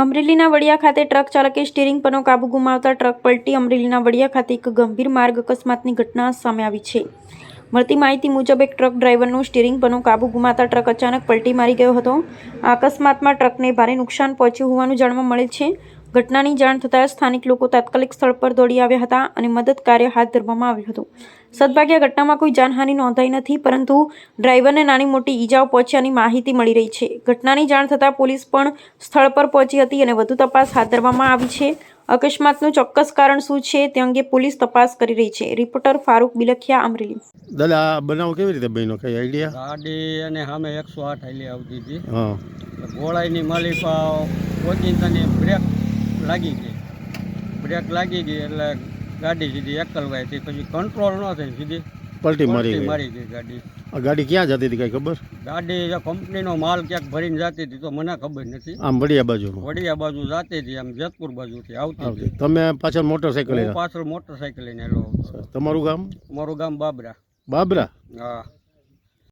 અમરેલીના વડિયા ખાતે ટ્રક ચાલકે સ્ટીરિંગ પરનો કાબુ ગુમાવતા ટ્રક પલટી. અમરેલીના વડિયા ખાતે એક ગંભીર માર્ગ અકસ્માતની ઘટના સામે આવી છે. મળતી માહિતી મુજબ એક ટ્રક ડ્રાઈવરનો સ્ટીરિંગ પરનો કાબુ ગુમાવતા ટ્રક અચાનક પલટી મારી ગયો હતો. આ અકસ્માતમાં ટ્રકને ભારે નુકસાન પહોંચ્યું હોવાનું જાણવા મળે છે. ઘટનાની જાણ થતાં સ્થાનિક લોકો તાત્કાલિક સ્થળ પર દોડી આવ્યા હતા અને મદદ કાર્ય હાથ ધરવામાં આવ્યું હતું. સદભાગ્યે ઘટનામાં કોઈ જાનહાનિ નોંધાઈ નથી, પરંતુ ડ્રાઈવરને નાની મોટી ઈજાઓ પહોંચ્યાની માહિતી મળી રહી છે. ઘટનાની જાણ થતાં પોલીસ પણ સ્થળ પર પહોંચી હતી અને વધુ તપાસ હાથ ધરવામાં આવી છે. અકસ્માતનું ચોક્કસ કારણ શું છે તે અંગે પોલીસ તપાસ કરી રહી છે. રિપોર્ટર ફારૂક બિલખિયા, અમરેલી. દાદા, બનાવ કેવી રીતે બન્યો, કઈ આઈડિયા? ગાડી અને સામે 108 હાલી આવતી હતી. ગોળાઈની માલિકા ઓચિંતાની બ્રેક લાગી ગઈ એટલે ગાડી સીધી એકલવાઈ હતી. પછી કંટ્રોલ ન થઈ, સીધી પલટી મારી ગઈ ગાડી. આ ગાડી ક્યાં જતી હતી, કઈ ખબર? ગાડી કંપનીનો માલ ક્યાંક ભરીને જતી હતી તો મને ખબર નથી. આમ વડિયા બાજુ જતી હતી, આમ જેતપુર બાજુથી આવતી હતી. તમે પાછળ મોટરસાઇકલ? પાછળ મોટરસાઇકલ લઈને આવ્યો. તમારું ગામ? મારું ગામ બાબરા. બાબરા? હા.